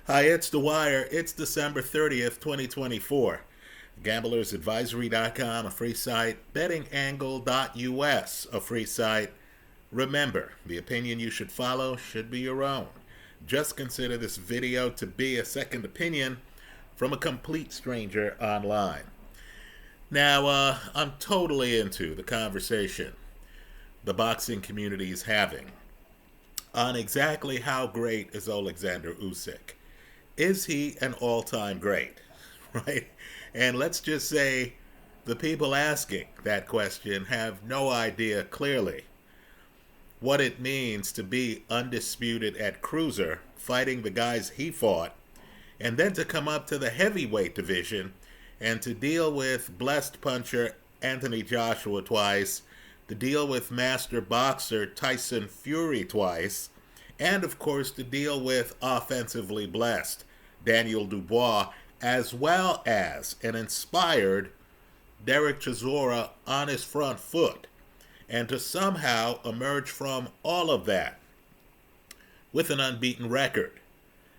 Hi, it's Dwyer. It's December 30th, 2024. GamblersAdvisory.com, a free site. BettingAngle.us, a free site. Remember, the opinion you should follow should be your own. Just consider this video to be a second opinion from a complete stranger online. Now, I'm totally into the conversation the boxing community is having on exactly how great is Oleksandr Usyk. Is he an all-time great? Right? And let's just say the people asking that question have no idea clearly what it means to be undisputed at cruiser, fighting the guys he fought, and then to come up to the heavyweight division and to deal with blessed puncher Anthony Joshua twice, to deal with master boxer Tyson Fury twice, and of course to deal with offensively blessed Daniel Dubois, as well as an inspired Derek Chisora on his front foot, and to somehow emerge from all of that with an unbeaten record,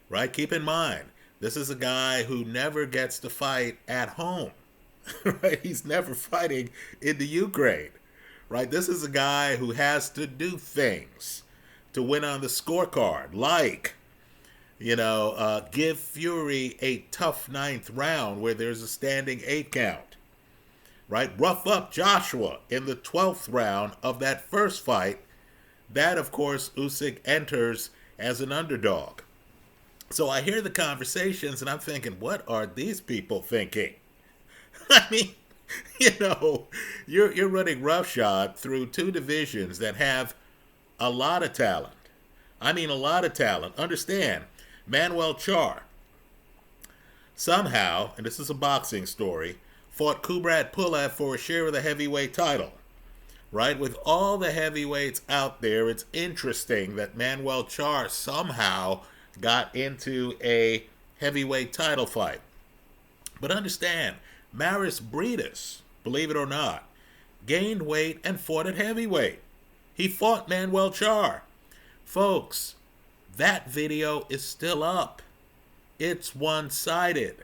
right? Keep in mind, this is a guy who never gets to fight at home, right? He's never fighting in the Ukraine, right? This is a guy who has to do things to win on the scorecard, like, give Fury a tough ninth round where there's a standing 8 count, right? Rough up Joshua in the 12th round of that first fight. That, of course, Usyk enters as an underdog. So I hear the conversations and I'm thinking, what are these people thinking? I mean, you're running roughshod through two divisions that have a lot of talent. I mean, a lot of talent. Understand, Manuel Char somehow, and this is a boxing story, fought Kubrat Pulev for a share of the heavyweight title. Right? With all the heavyweights out there, it's interesting that Manuel Char somehow got into a heavyweight title fight. But understand, Maris Briedis, believe it or not, gained weight and fought at heavyweight. He fought Manuel Char. Folks, that video is still up. It's one-sided.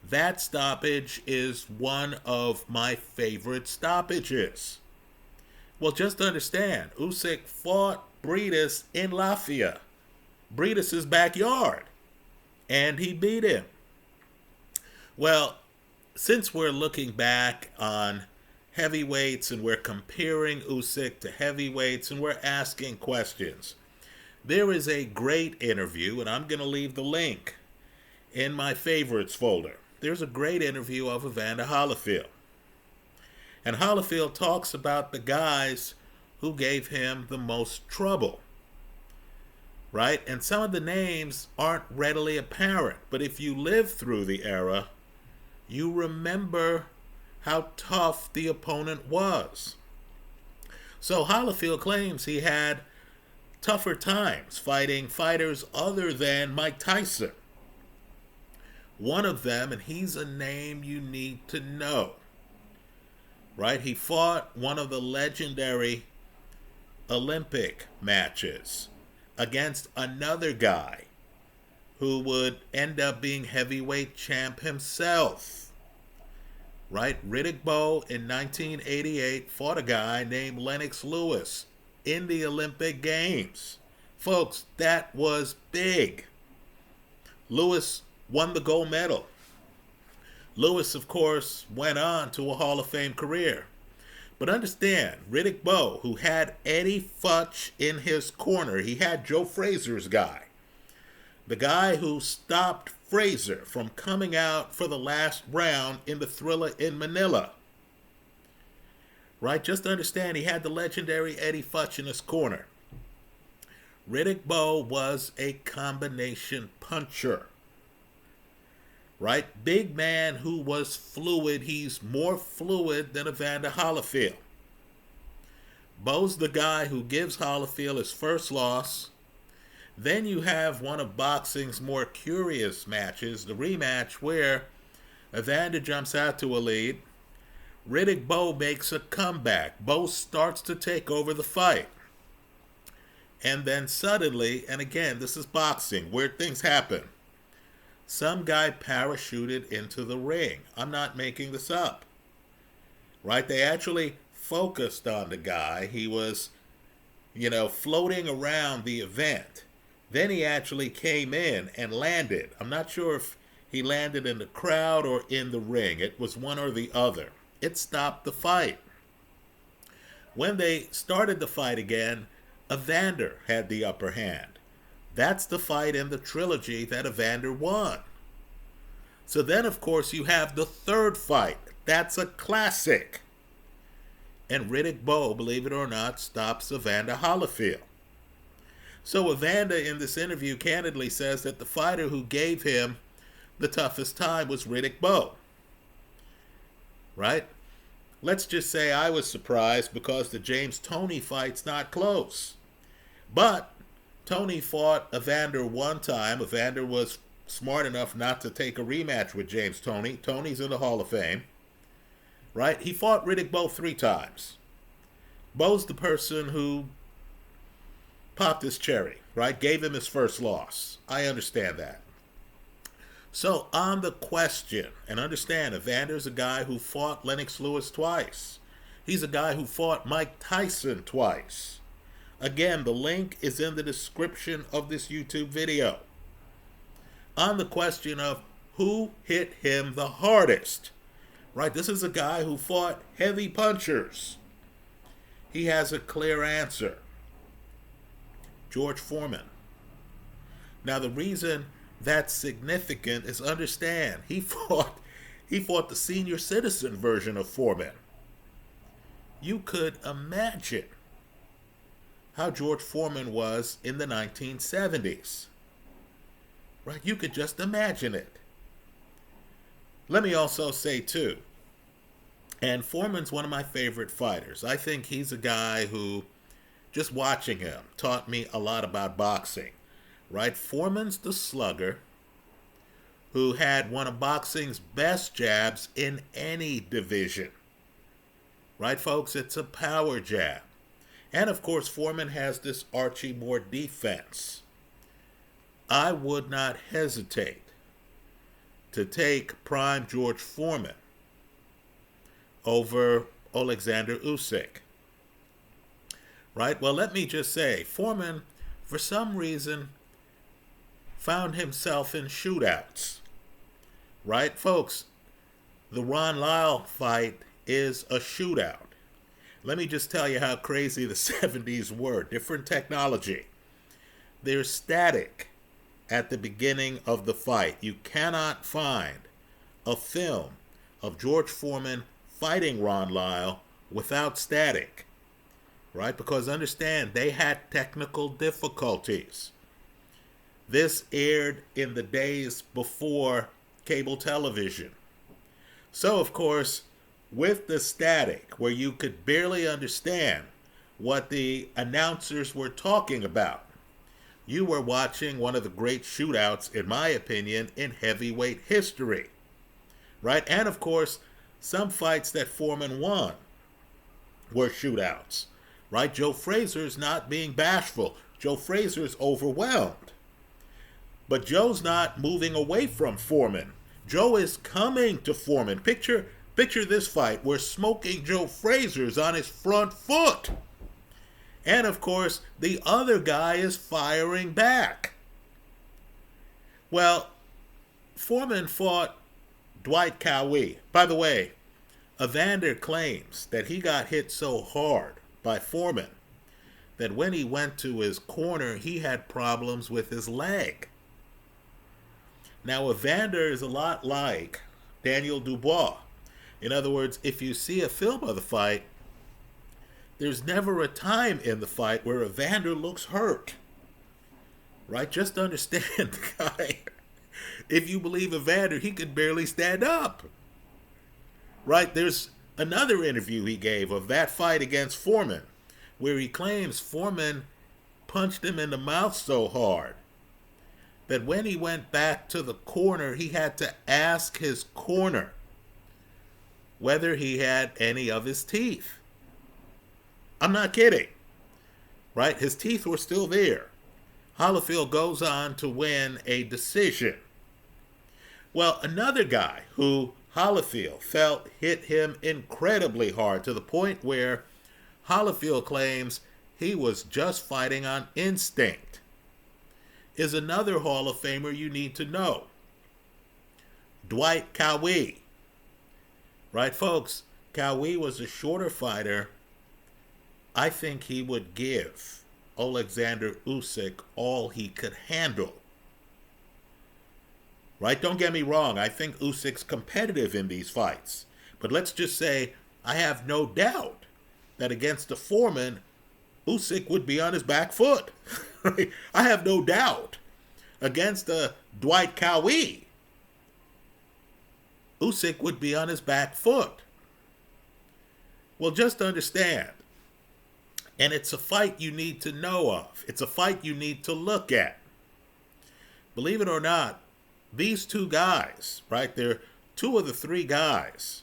That stoppage is one of my favorite stoppages. Well, just understand, Usyk fought Briedis in Latvia, Briedis' backyard, and he beat him. Well, since we're looking back on heavyweights and we're comparing Usyk to heavyweights and we're asking questions, there is a great interview, and I'm going to leave the link in my favorites folder. There's a great interview of Evander Holyfield. And Holyfield talks about the guys who gave him the most trouble, right? And some of the names aren't readily apparent, but if you live through the era, you remember how tough the opponent was. So Holyfield claims he had tougher times fighting fighters other than Mike Tyson. One of them, and he's a name you need to know, right? He fought one of the legendary Olympic matches against another guy who would end up being heavyweight champ himself, right? Riddick Bowe in 1988 fought a guy named Lennox Lewis in the Olympic Games. Folks, that was big. Lewis won the gold medal. Lewis, of course, went on to a Hall of Fame career. But understand, Riddick Bowe, who had Eddie Futch in his corner, he had Joe Frazier's guy, the guy who stopped Frazier from coming out for the last round in the Thriller in Manila. Right? Just understand, he had the legendary Eddie Futch in his corner. Riddick Bowe was a combination puncher. Right? Big man who was fluid. He's more fluid than Evander Holyfield. Bowe's the guy who gives Holyfield his first loss. Then you have one of boxing's more curious matches, the rematch, where Evander jumps out to a lead. Riddick Bowe makes a comeback. Bowe starts to take over the fight. And then suddenly, and again, this is boxing, weird things happen. Some guy parachuted into the ring. I'm not making this up. Right? They actually focused on the guy. He was, floating around the event. Then he actually came in and landed. I'm not sure if he landed in the crowd or in the ring. It was one or the other. It stopped the fight. When they started the fight again, Evander had the upper hand. That's the fight in the trilogy that Evander won. So then, of course, you have the third fight. That's a classic. And Riddick Bowe, believe it or not, stops Evander Holyfield. So Evander, in this interview, candidly says that the fighter who gave him the toughest time was Riddick Bowe. Right? Let's just say I was surprised because the James-Toney fight's not close. But Toney fought Evander one time. Evander was smart enough not to take a rematch with James Toney. Toney's in the Hall of Fame. Right? He fought Riddick Bowe 3 times. Bowe's the person who popped his cherry, right? Gave him his first loss. I understand that. So on the question, and understand, Evander's a guy who fought Lennox Lewis twice. He's a guy who fought Mike Tyson twice. Again, the link is in the description of this YouTube video. On the question of who hit him the hardest, right? This is a guy who fought heavy punchers. He has a clear answer. George Foreman. Now, the reason that's significant is understand he fought the senior citizen version of Foreman. You could imagine how George Foreman was in the 1970s. Right? You could just imagine it. Let me also say, too, and Foreman's one of my favorite fighters. I think he's a guy who, just watching him, taught me a lot about boxing. Right? Foreman's the slugger who had one of boxing's best jabs in any division. Right, folks? It's a power jab. And, of course, Foreman has this Archie Moore defense. I would not hesitate to take prime George Foreman over Oleksandr Usyk. Right? Well, let me just say, Foreman, for some reason, found himself in shootouts. Right, folks? The Ron Lyle fight is a shootout. Let me just tell you how crazy the 70s were. Different technology. There's static at the beginning of the fight. You cannot find a film of George Foreman fighting Ron Lyle without static. Right? Because understand, they had technical difficulties. This aired in the days before cable television. So, of course, with the static, where you could barely understand what the announcers were talking about, you were watching one of the great shootouts, in my opinion, in heavyweight history. Right? And, of course, some fights that Foreman won were shootouts. Right? Joe Frazier's not being bashful. Joe Frazier's overwhelmed. But Joe's not moving away from Foreman. Joe is coming to Foreman. Picture this fight where smoking Joe Frazier's on his front foot. And, of course, the other guy is firing back. Well, Foreman fought Dwight Cowie. By the way, Evander claims that he got hit so hard by Foreman that when he went to his corner, he had problems with his leg. Now, Evander is a lot like Daniel Dubois. In other words, if you see a film of the fight, there's never a time in the fight where Evander looks hurt. Right? Just understand the guy. If you believe Evander, he could barely stand up. Right? There's another interview he gave of that fight against Foreman, where he claims Foreman punched him in the mouth so hard that when he went back to the corner, he had to ask his corner whether he had any of his teeth. I'm not kidding. Right? His teeth were still there. Holyfield goes on to win a decision. Well, another guy who Holyfield felt hit him incredibly hard to the point where Holyfield claims he was just fighting on instinct is another Hall of Famer you need to know. Dwight Cowie. Right, folks? Cowie was a shorter fighter. I think he would give Oleksandr Usyk all he could handle. Right? Don't get me wrong. I think Usyk's competitive in these fights. But let's just say I have no doubt that against a Foreman, Usyk would be on his back foot. Right? I have no doubt. Against a Dwight Cowie, Usyk would be on his back foot. Well, just understand, and it's a fight you need to know of. It's a fight you need to look at. Believe it or not, these two guys, right, they're two of the three guys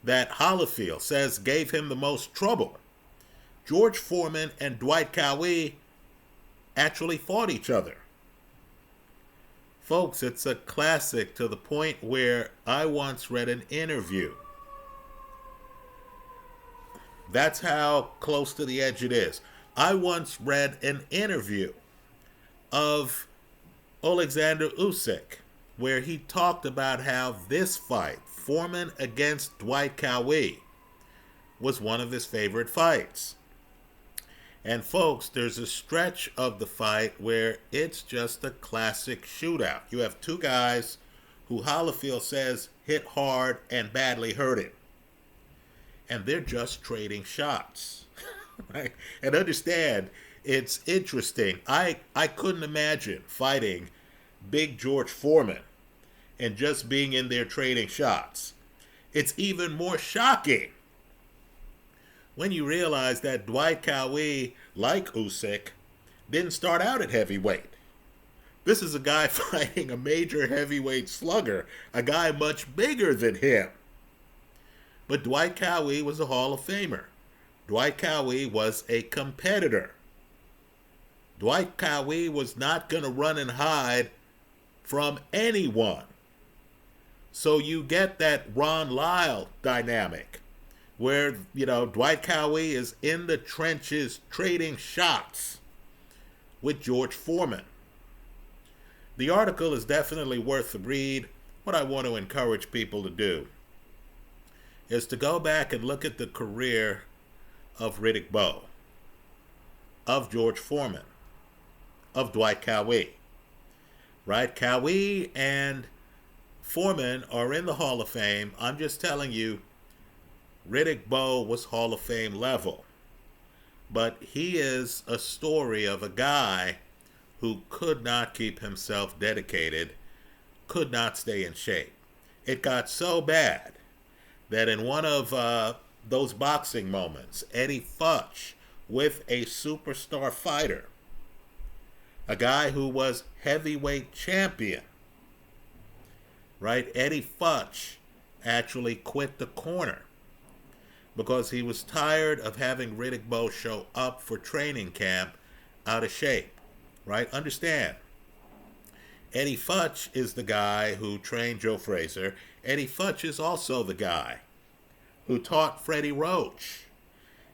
that Holyfield says gave him the most trouble. George Foreman and Dwight Cowie actually fought each other. Folks, it's a classic to the point where I once read an interview. That's how close to the edge it is. I once read an interview of Oleksandr Usyk where he talked about how this fight, Foreman against Dwight Cowie, was one of his favorite fights. And folks, there's a stretch of the fight where it's just a classic shootout. You have two guys who Holyfield says hit hard and badly hurt him. And they're just trading shots. Right? And understand, it's interesting. I couldn't imagine fighting Big George Foreman and just being in there trading shots. It's even more shocking when you realize that Dwight Cowie, like Usyk, didn't start out at heavyweight. This is a guy fighting a major heavyweight slugger, a guy much bigger than him. But Dwight Cowie was a Hall of Famer. Dwight Cowie was a competitor. Dwight Cowie was not going to run and hide from anyone. So you get that Ron Lyle dynamic where, Dwight Cowie is in the trenches trading shots with George Foreman. The article is definitely worth the read. What I want to encourage people to do is to go back and look at the career of Riddick Bowe, of George Foreman, of Dwight Cowie. Right? Cowie and Foreman are in the Hall of Fame. I'm just telling you, Riddick Bowe was Hall of Fame level. But he is a story of a guy who could not keep himself dedicated, could not stay in shape. It got so bad that in one of those boxing moments, Eddie Futch, with a superstar fighter, a guy who was heavyweight champion, right? Eddie Futch actually quit the corner because he was tired of having Riddick Bowe show up for training camp out of shape, right? Understand, Eddie Futch is the guy who trained Joe Frazier. Eddie Futch is also the guy who taught Freddie Roach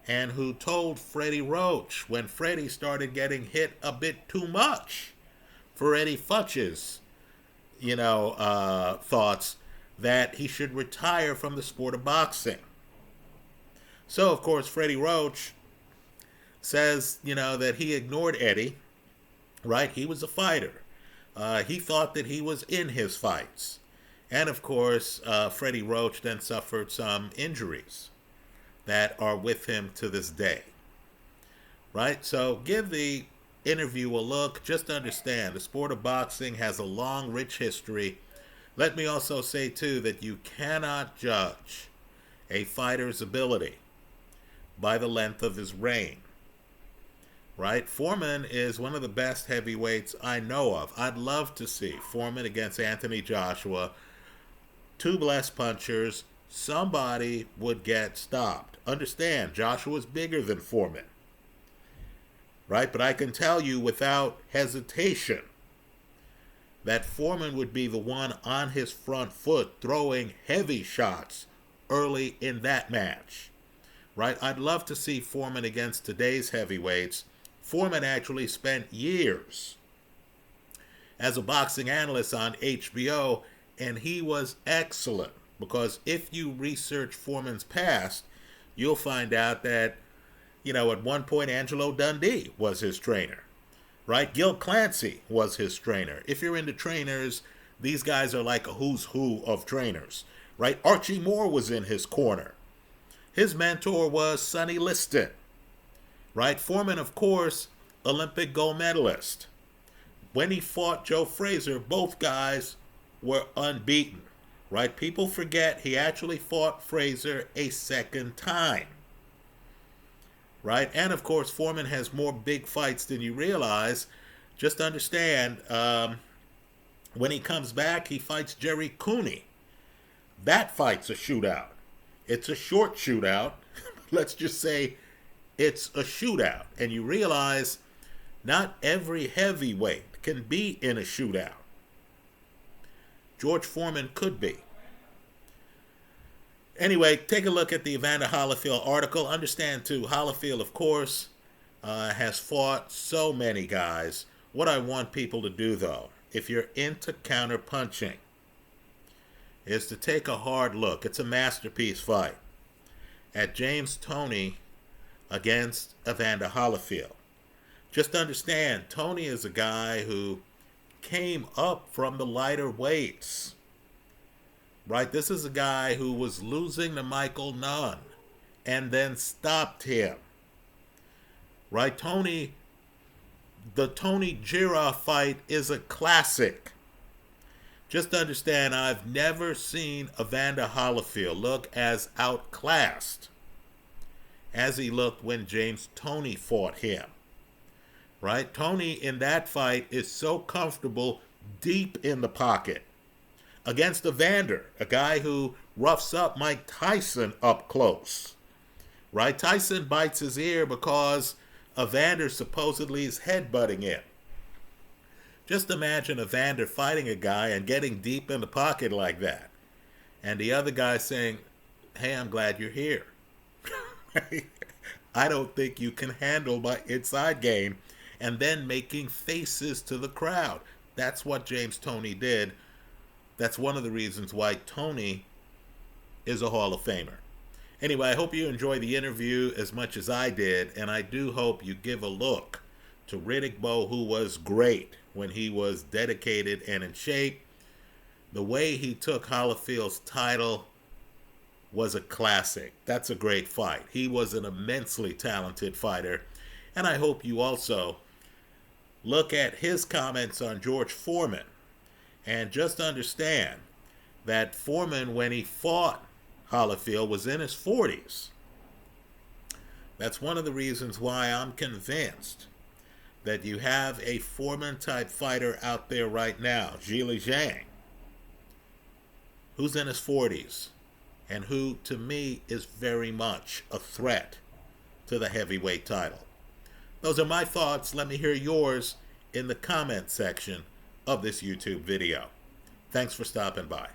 and who told Freddie Roach when Freddie started getting hit a bit too much for Eddie Futch's, thoughts that he should retire from the sport of boxing. So, of course, Freddie Roach says, that he ignored Eddie, right? He was a fighter. He thought that he was in his fights. And, of course, Freddie Roach then suffered some injuries that are with him to this day, right? So give the interview a look. Just understand, the sport of boxing has a long, rich history. Let me also say, too, that you cannot judge a fighter's ability by the length of his reign, right? Foreman is one of the best heavyweights I know of. I'd love to see Foreman against Anthony Joshua. Two blessed punchers. Somebody would get stopped. Understand, Joshua's bigger than Foreman, right? But I can tell you without hesitation that Foreman would be the one on his front foot throwing heavy shots early in that match. Right? I'd love to see Foreman against today's heavyweights. Foreman actually spent years as a boxing analyst on HBO, and he was excellent, because if you research Foreman's past, you'll find out that, at one point Angelo Dundee was his trainer, right? Gil Clancy was his trainer. If you're into trainers, these guys are like a who's who of trainers, right? Archie Moore was in his corner. His mentor was Sonny Liston, right? Foreman, of course, Olympic gold medalist. When he fought Joe Frazier, both guys were unbeaten, right? People forget he actually fought Frazier a second time, right? And of course, Foreman has more big fights than you realize. Just understand, when he comes back, he fights Jerry Cooney. That fight's a shootout. It's a short shootout. Let's just say it's a shootout. And you realize not every heavyweight can be in a shootout. George Foreman could be. Anyway, take a look at the Evander Holyfield article. Understand, too, Holyfield, of course, has fought so many guys. What I want people to do, though, if you're into counter-punching, is to take a hard look. It's a masterpiece fight at James Toney against Evander Holyfield. Just understand, Toney is a guy who came up from the lighter weights, right? This is a guy who was losing to Michael Nunn and then stopped him, right? The Toney Gira fight is a classic. Just understand, I've never seen Evander Holyfield look as outclassed as he looked when James Toney fought him. Right? Toney in that fight is so comfortable deep in the pocket against Evander, a guy who roughs up Mike Tyson up close. Right? Tyson bites his ear because Evander supposedly is headbutting him. Just imagine Evander fighting a guy and getting deep in the pocket like that, and the other guy saying, "Hey, I'm glad you're here. I don't think you can handle my inside game," and then making faces to the crowd. That's what James Toney did. That's one of the reasons why Toney is a Hall of Famer. Anyway, I hope you enjoyed the interview as much as I did, and I do hope you give a look to Riddick Bowe, who was great when he was dedicated and in shape. The way he took Holyfield's title was a classic. That's a great fight. He was an immensely talented fighter. And I hope you also look at his comments on George Foreman. And just understand that Foreman, when he fought Holyfield, was in his 40s. That's one of the reasons why I'm convinced that you have a Foreman-type fighter out there right now, Zhilei Zhang, who's in his 40s, and who, to me, is very much a threat to the heavyweight title. Those are my thoughts. Let me hear yours in the comment section of this YouTube video. Thanks for stopping by.